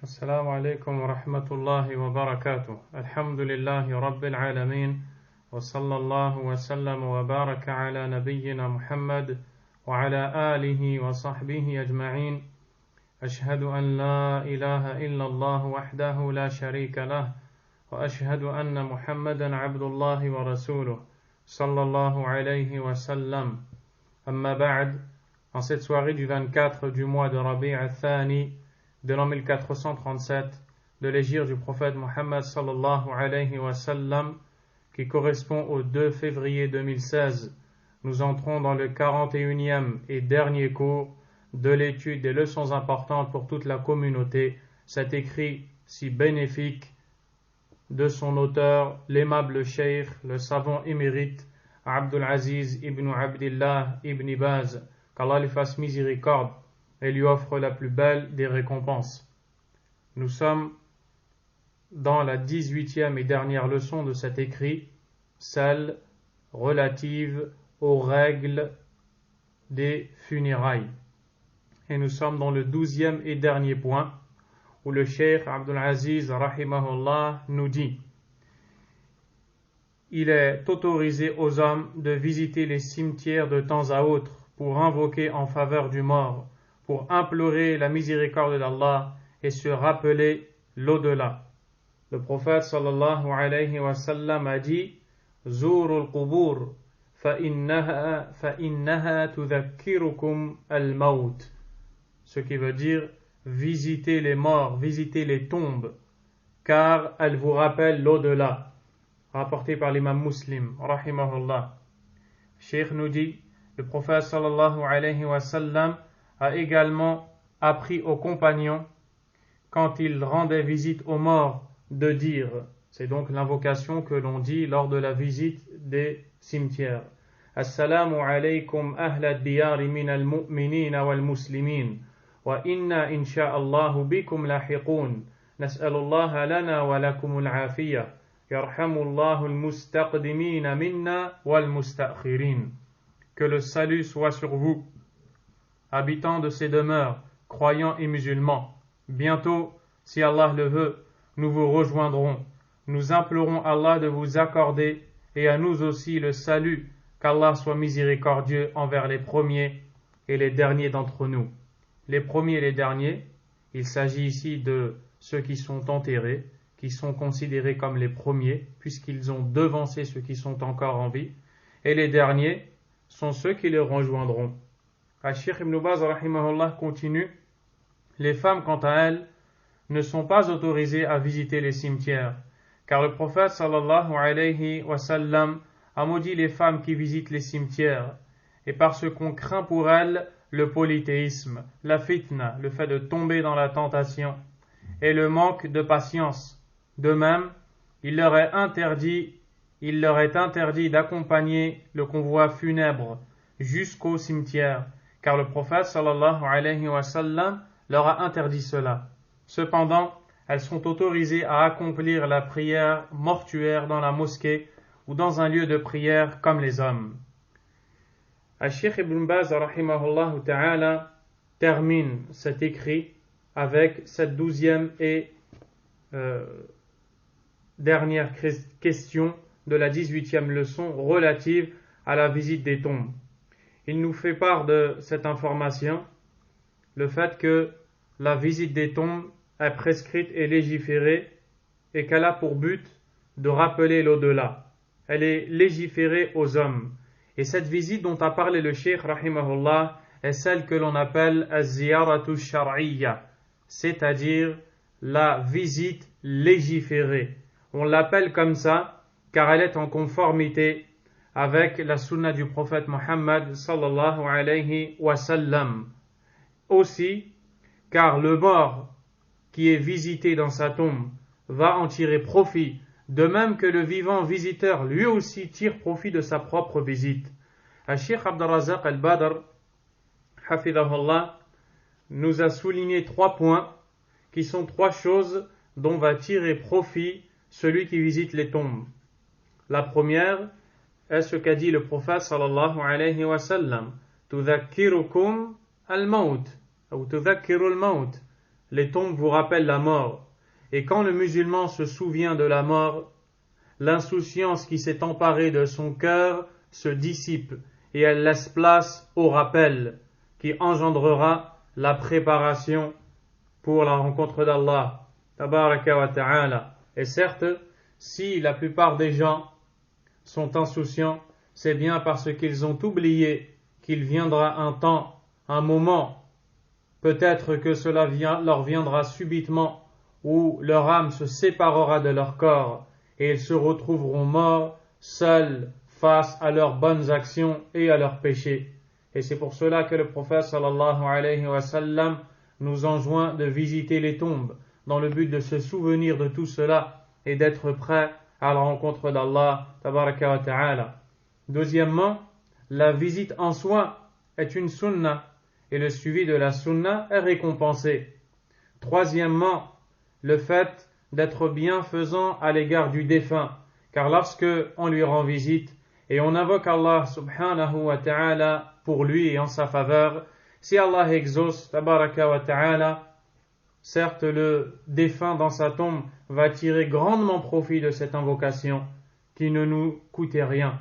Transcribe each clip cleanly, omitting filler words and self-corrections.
السلام عليكم ورحمة الله وبركاته. الحمد لله رب العالمين وصلى الله وسلم وبارك على نبينا محمد وعلى آله وصحبه أجمعين. أشهد أن لا إله إلا الله وحده لا شريك له وأشهد أن محمدا عبد الله ورسوله صلى الله عليه وسلم. أما بعد. En cette soirée du 24 du mois de Rabi' al-Thani de l'an 1437 de l'hégire du prophète Mohammed sallallahu alayhi wa sallam, qui correspond au 2 février 2016, nous entrons dans le 41e et dernier cours de l'étude des leçons importantes pour toute la communauté, cet écrit si bénéfique de son auteur, l'aimable cheikh, le savant émérite Abdul Aziz ibn Abdillah ibn Baz, qu'Allah lui fasse miséricorde et lui offre la plus belle des récompenses. Nous sommes dans la 18e et dernière leçon de cet écrit, celle relative aux règles des funérailles. Et nous sommes dans le 12e et dernier point, où le cheikh Abdul Aziz rahimahullah nous dit: il est autorisé aux hommes de visiter les cimetières de temps à autre pour invoquer en faveur du mort, pour implorer la miséricorde d'Allah et se rappeler l'au-delà. Le prophète sallallahu alayhi wa sallam a dit: Zuru al-qubur fa'innaha tudhakkirukum al-maut. Ce qui veut dire visitez les morts, visitez les tombes, car elles vous rappellent l'au-delà. Rapporté par l'imam Muslim, rahimahullah. Cheikh nous dit: le prophète sallallahu alayhi wa sallam a également appris aux compagnons, quand ils rendaient visite aux morts, de dire, c'est donc l'invocation que l'on dit lors de la visite des cimetières: Assalamu alaykum ahla diyari min al-mu'minina wal-muslimin wa inna insha'allahu bikum lahiqun nas'alullaha lana wa lakum al-afiyah yarhamullahu al-mustaqdimina minna wal-mustakhirin. Que le salut soit sur vous, habitants de ces demeures, croyants et musulmans. Bientôt, si Allah le veut, nous vous rejoindrons. Nous implorons Allah de vous accorder et à nous aussi le salut, qu'Allah soit miséricordieux envers les premiers et les derniers d'entre nous. Les premiers et les derniers, il s'agit ici de ceux qui sont enterrés, qui sont considérés comme les premiers, puisqu'ils ont devancé ceux qui sont encore en vie, et les derniers sont ceux qui les rejoindront. Cheikh Ibn Baz rahimahullah continue: les femmes quant à elles ne sont pas autorisées à visiter les cimetières, car le prophète sallallahu alayhi wa sallam a maudit les femmes qui visitent les cimetières, et parce qu'on craint pour elles le polythéisme, la fitna, le fait de tomber dans la tentation, et le manque de patience. De même, il leur est interdit d'accompagner le convoi funèbre jusqu'au cimetière, car le prophète sallallahu alayhi wa sallam leur a interdit cela. Cependant, elles sont autorisées à accomplir la prière mortuaire dans la mosquée ou dans un lieu de prière comme les hommes. Cheikh Ibn Baz rahimahullah ta'ala termine cet écrit avec cette 12e et dernière question de la 18e leçon relative à la visite des tombes. Il nous fait part de cette information, le fait que la visite des tombes est prescrite et légiférée et qu'elle a pour but de rappeler l'au-delà. Elle est légiférée aux hommes. Et cette visite dont a parlé le cheikh rahimahullah est celle que l'on appelle az-ziyaratu shar'iyya, c'est-à-dire la visite légiférée. On l'appelle comme ça car elle est en conformité avec la sunna du prophète Mohammed sallallahu alayhi wa sallam. Aussi, car le mort qui est visité dans sa tombe va en tirer profit, de même que le vivant visiteur lui aussi tire profit de sa propre visite. Cheikh Abd al-Razzaq al-Badr, hafidahullah, nous a souligné 3 points qui sont 3 choses dont va tirer profit celui qui visite les tombes. La première est ce qu'a dit le prophète sallallahu alayhi wa sallam: tudhakkirukum al-maut ou tudhakkiru al-maut. les tombes vous rappellent la mort. Et quand le musulman se souvient de la mort, l'insouciance qui s'est emparée de son cœur se dissipe et elle laisse place au rappel qui engendrera la préparation pour la rencontre d'Allah tabaraka wa ta'ala. Et certes, si la plupart des gens sont insouciants, c'est bien parce qu'ils ont oublié qu'il viendra un temps, un moment, peut-être que cela leur viendra subitement, où leur âme se séparera de leur corps et ils se retrouveront morts, seuls, face à leurs bonnes actions et à leurs péchés. Et c'est pour cela que le prophète sallallahu alayhi wa sallam nous enjoint de visiter les tombes, dans le but de se souvenir de tout cela et d'être prêt à la rencontre d'Allah tabaraka wa ta'ala. Deuxièmement, la visite en soi est une sunna et le suivi de la sunna est récompensé. Troisièmement, le fait d'être bienfaisant à l'égard du défunt, car lorsque on lui rend visite et on invoque Allah subhanahu wa ta'ala pour lui et en sa faveur, si Allah exauce tabaraka wa ta'ala, certes le défunt dans sa tombe va tirer grandement profit de cette invocation qui ne nous coûtait rien.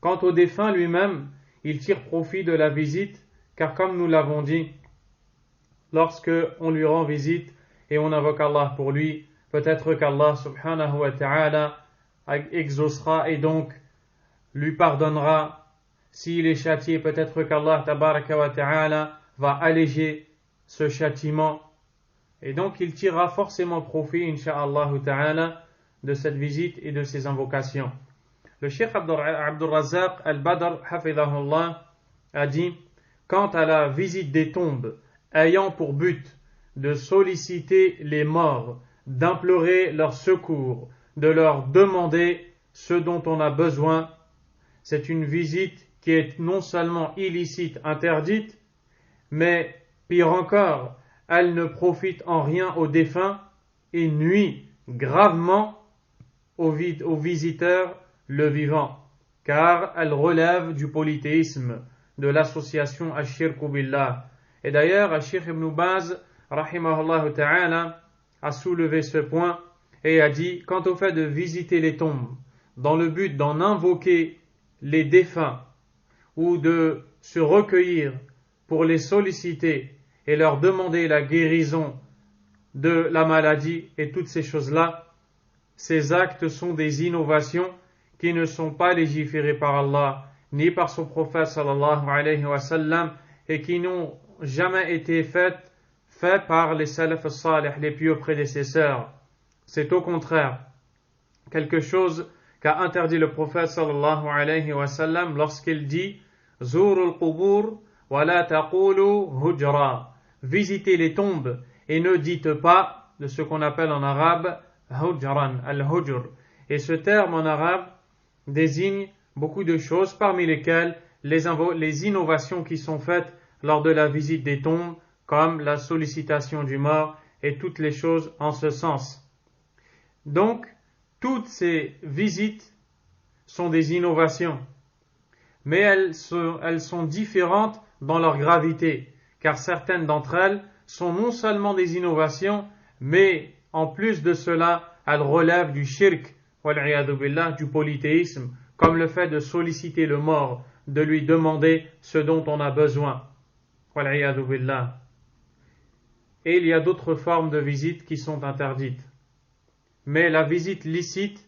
Quant au défunt lui-même, il tire profit de la visite, car comme nous l'avons dit, lorsque on lui rend visite et on invoque Allah pour lui, peut-être qu'Allah subhanahu wa ta'ala exaucera et donc lui pardonnera. S'il est châtié, peut-être qu'Allah tabaraka wa ta'ala va alléger ce châtiment. Et donc il tirera forcément profit, insha'Allah ta'ala, de cette visite et de ces invocations. Le Cheikh Abdul Razzaq al-Badr, hafidhahullah, a dit, quant à la visite des tombes, ayant pour but de solliciter les morts, d'implorer leur secours, de leur demander ce dont on a besoin, c'est une visite qui est non seulement illicite, interdite, mais pire encore, elle ne profite en rien aux défunts et nuit gravement aux visiteurs le vivant, car elle relève du polythéisme, de l'association Ash-Shirku Billah. Et d'ailleurs, Ash-Shirk ibn Baz, rahimahullah ta'ala, a soulevé ce point et a dit, quant au fait de visiter les tombes, dans le but d'en invoquer les défunts, ou de se recueillir pour les solliciter et leur demander la guérison de la maladie et toutes ces choses-là, ces actes sont des innovations qui ne sont pas légiférées par Allah ni par son prophète sallallahu alayhi wa sallam et qui n'ont jamais été faits par les salaf salih, les pieux prédécesseurs. C'est au contraire quelque chose qu'a interdit le prophète sallallahu alayhi wa sallam lorsqu'il dit « Zurul qubur wa la taqulu hujra » visitez les tombes et ne dites pas de ce qu'on appelle en arabe hujran, al-hujr. Et ce terme en arabe désigne beaucoup de choses, parmi lesquelles les innovations qui sont faites lors de la visite des tombes, comme la sollicitation du mort et toutes les choses en ce sens. Donc, toutes ces visites sont des innovations, mais elles sont différentes dans leur gravité, car certaines d'entre elles sont non seulement des innovations, mais en plus de cela, elles relèvent du shirk, wal-'iyadhu billah, du polythéisme, comme le fait de solliciter le mort, de lui demander ce dont on a besoin, wal-'iyadhu billah. Et il y a d'autres formes de visites qui sont interdites. Mais la visite licite,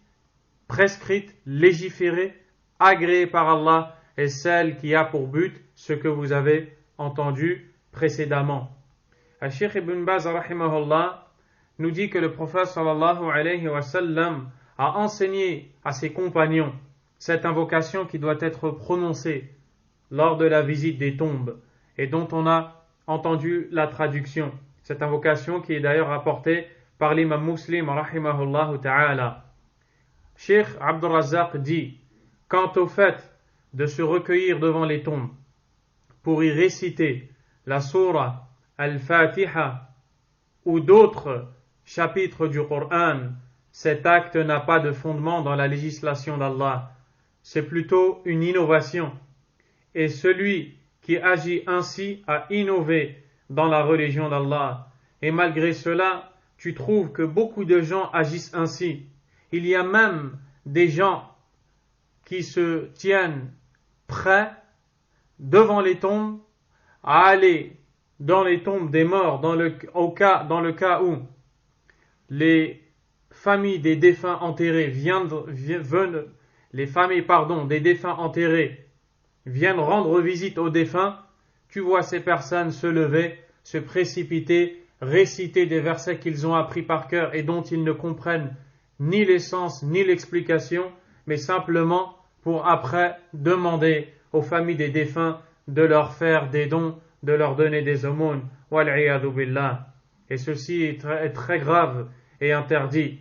prescrite, légiférée, agréée par Allah, est celle qui a pour but ce que vous avez entendu précédemment. Al-Sheikh Ibn Baz rahimahullah nous dit que le prophète sallallahu alayhi wa sallam a enseigné à ses compagnons cette invocation qui doit être prononcée lors de la visite des tombes et dont on a entendu la traduction. Cette invocation qui est d'ailleurs rapportée par l'imam Muslim rahimahullah ta'ala. Cheikh Abdul Razzaq dit, quant au fait de se recueillir devant les tombes pour y réciter la sourate Al-Fatiha ou d'autres chapitres du Coran, cet acte n'a pas de fondement dans la législation d'Allah. C'est plutôt une innovation. Et celui qui agit ainsi a innové dans la religion d'Allah. Et malgré cela, tu trouves que beaucoup de gens agissent ainsi. Il y a même des gens qui se tiennent prêts devant les tombes à aller dans les tombes des morts dans le cas où les familles des défunts enterrés les familles des défunts enterrés viennent rendre visite aux défunts. Tu vois ces personnes se lever, se précipiter, réciter des versets qu'ils ont appris par cœur et dont ils ne comprennent ni l'essence ni l'explication, mais simplement pour après demander aux familles des défunts de leur faire des dons, de leur donner des aumônes. Wal'iyadu billah. Et ceci est très grave et interdit.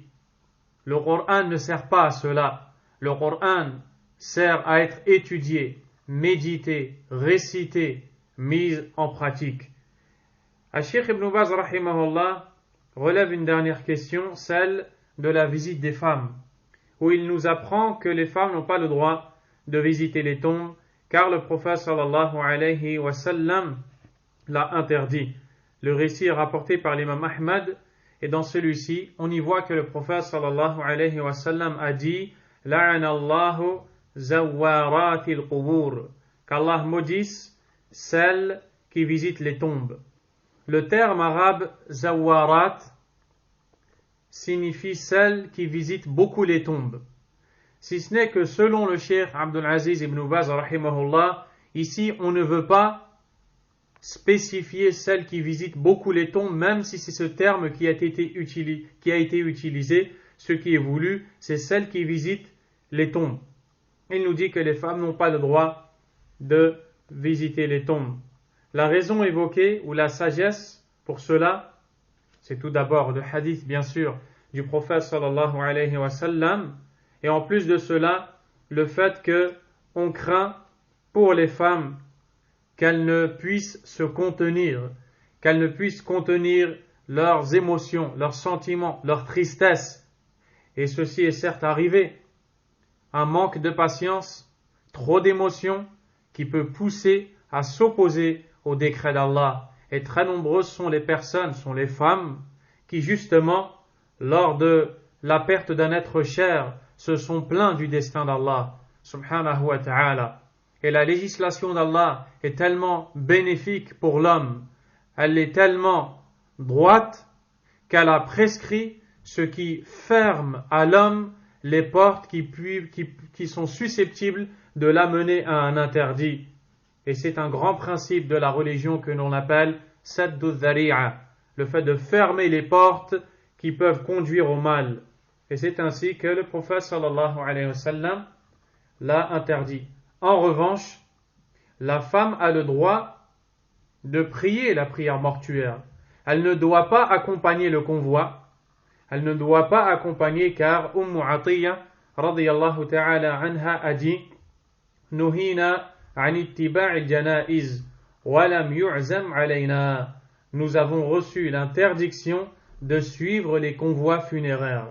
Le Coran ne sert pas à cela. Le Coran sert à être étudié, médité, récité, mis en pratique. Cheikh Ibn Baz rahimahullah relève une dernière question, celle de la visite des femmes, où il nous apprend que les femmes n'ont pas le droit de visiter les tombes, car le prophète sallallahu alayhi wa sallam l'a interdit. Le récit est rapporté par l'imam Ahmad, et dans celui-ci, on y voit que le prophète sallallahu alayhi wa sallam a dit « La'anallahu zawwaratil qubur » qu'Allah maudisse celles qui visitent les tombes. Le terme arabe « zawarat » signifie celles qui visitent beaucoup les tombes. Si ce n'est que selon le cheikh Abdul Aziz ibn Baz rahimahullah, ici on ne veut pas spécifier celles qui visitent beaucoup les tombes, même si c'est ce terme qui a été utilisé. Ce qui est voulu, c'est celles qui visitent les tombes. Il nous dit que les femmes n'ont pas le droit de visiter les tombes. La raison évoquée, ou la sagesse pour cela, c'est tout d'abord le hadith, bien sûr, du prophète sallallahu alayhi wa sallam, et en plus de cela, le fait qu'on craint pour les femmes qu'elles ne puissent se contenir, qu'elles ne puissent contenir leurs émotions, leurs sentiments, leur tristesse. Et ceci est certes arrivé. Un manque de patience, trop d'émotions, qui peut pousser à s'opposer au décret d'Allah. Et très nombreuses sont les personnes, sont les femmes, qui justement, lors de la perte d'un être cher, se sont plaints du destin d'Allah, subhanahu wa ta'ala. Et la législation d'Allah est tellement bénéfique pour l'homme, elle est tellement droite qu'elle a prescrit ce qui ferme à l'homme les portes qui sont susceptibles de l'amener à un interdit. Et c'est un grand principe de la religion que l'on appelle saddu dhari'a, le fait de fermer les portes qui peuvent conduire au mal. Et c'est ainsi que le prophète sallallahu alayhi wa sallam l'a interdit. En revanche, la femme a le droit de prier la prière mortuaire. Elle ne doit pas accompagner le convoi. Elle ne doit pas accompagner, car Atiyya radiyallahu ta'ala anha a dit Nuhina an ittiba'il janaiz wa lam yu'zam alayna. Nous avons reçu l'interdiction de suivre les convois funéraires.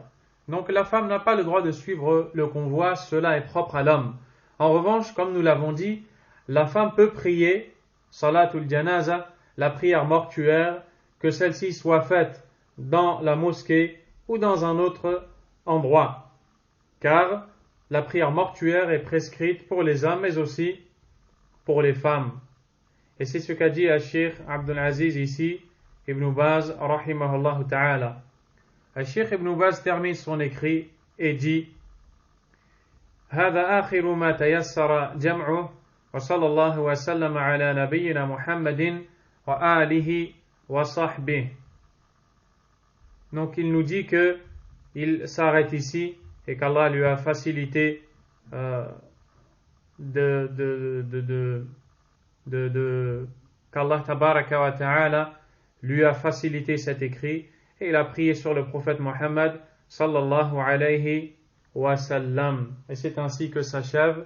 Donc la femme n'a pas le droit de suivre le convoi, cela est propre à l'homme. En revanche, comme nous l'avons dit, la femme peut prier salatul janaza, la prière mortuaire, que celle-ci soit faite dans la mosquée ou dans un autre endroit. Car la prière mortuaire est prescrite pour les hommes, mais aussi pour les femmes. Et c'est ce qu'a dit Cheikh Abdul Aziz ici, Ibn Baz, rahimahullah ta'ala. Cheikh Ibn Baz termine son écrit et dit هذا آخر ما تيسر جمعه وصلى الله وسلم على نبينا محمد وآله وصحبه. Donc il nous dit que il s'arrête ici et qu'Allah lui a facilité qu'Allah tabaraka wa ta'ala lui a facilité cet écrit et il a prié sur le prophète Mohammed sallallahu alayhi wa sallam. Et c'est ainsi que s'achève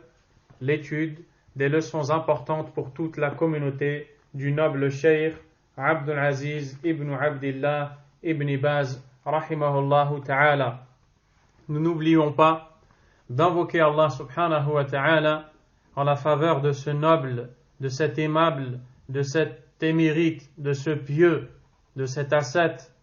l'étude des leçons importantes pour toute la communauté du noble cheikh Abdul Aziz ibn Abdillah ibn Baz rahimahullahu ta'ala. Nous n'oublions pas d'invoquer Allah subhanahu wa ta'ala en la faveur de ce noble, de cet aimable, de cet émérite, de ce pieux de cet ascète,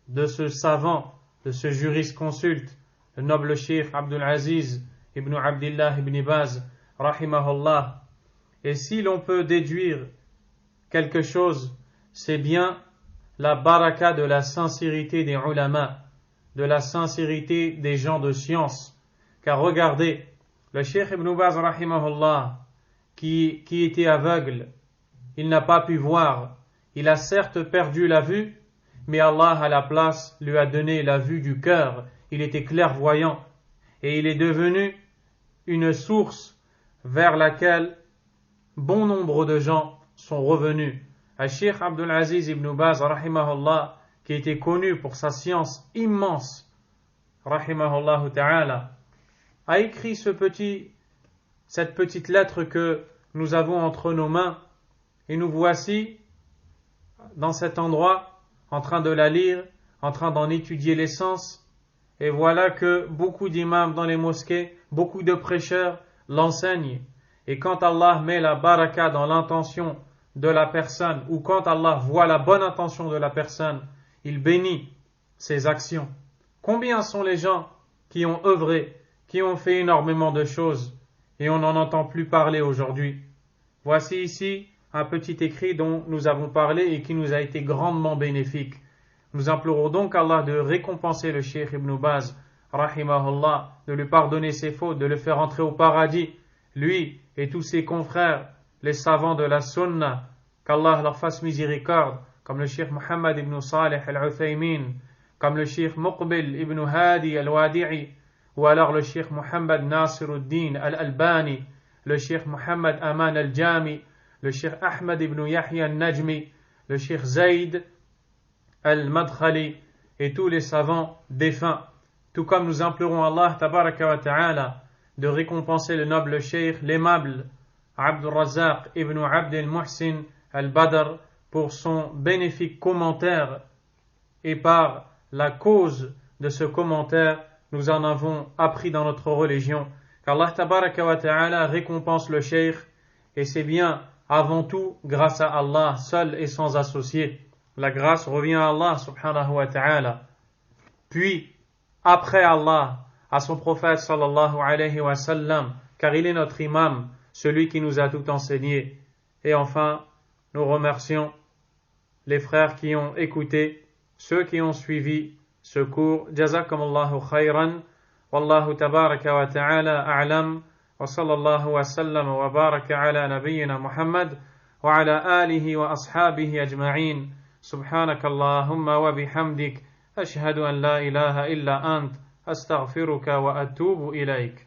de ce savant, de ce jurisconsulte, le noble Cheikh Abdul Aziz ibn Abdillah ibn Baz, rahimahullah. Et si l'on peut déduire quelque chose, c'est bien la baraka de la sincérité des ulama, de la sincérité des gens de science. Car regardez, le Cheikh Ibn Baz, rahimahullah, qui était aveugle, il n'a pas pu voir, il a certes perdu la vue, mais Allah à la place lui a donné la vue du cœur, il était clairvoyant, et il est devenu une source vers laquelle bon nombre de gens sont revenus. Cheikh Abdul Aziz ibn Baz, rahimahullah, qui était connu pour sa science immense, rahimahullah ta'ala, a écrit cette petite lettre que nous avons entre nos mains, et nous voici dans cet endroit, en train de la lire, en train d'en étudier l'essence, et voilà que beaucoup d'imams dans les mosquées, beaucoup de prêcheurs l'enseignent. Et quand Allah met la baraka dans l'intention de la personne, ou quand Allah voit la bonne intention de la personne, il bénit ses actions. Combien sont les gens qui ont œuvré, qui ont fait énormément de choses, et on n'en entend plus parler aujourd'hui. Voici ici un petit écrit dont nous avons parlé et qui nous a été grandement bénéfique. Nous implorons donc Allah de récompenser le Cheikh Ibn Baz, rahimahullah, de lui pardonner ses fautes, de le faire entrer au paradis, lui et tous ses confrères, les savants de la Sunna, qu'Allah leur fasse miséricorde, comme le Cheikh Muhammad ibn Salih al-Uthaymin, comme le Cheikh Muqbil ibn Hadi al-Wadi'i, ou alors le Cheikh Muhammad Nasiruddin al-Albani, le Cheikh Muhammad Aman al-Jami, le Cheikh Ahmad ibn Yahya al-Najmi, le Cheikh Zayd al-Madkhali et tous les savants défunts. Tout comme nous implorons Allah tabaraka wa ta'ala de récompenser le noble Cheikh, l'aimable Abdul Razzaq ibn Abd al-Muhsin al-Badr pour son bénéfique commentaire, et par la cause de ce commentaire, nous en avons appris dans notre religion qu'Allah tabaraka wa ta'ala récompense le Cheikh, et c'est bien avant tout grâce à Allah seul et sans associé. La grâce revient à Allah subhanahu wa ta'ala. Puis, après Allah, à son prophète sallallahu alayhi wa sallam, car il est notre imam, celui qui nous a tout enseigné. Et enfin, nous remercions les frères qui ont écouté, ceux qui ont suivi ce cours. Jazakumullahu khayran. Wallahu tabaraka wa ta'ala a'lam. Wa sallallahu wa sallam wa baraka ala nabiyyina Muhammad wa ala alihi wa ashabihi ajma'in. Subhanakallahumma wa bihamdik. Ashhadu an la ilaha illa ant. Astaghfiruka wa atubu ilayk.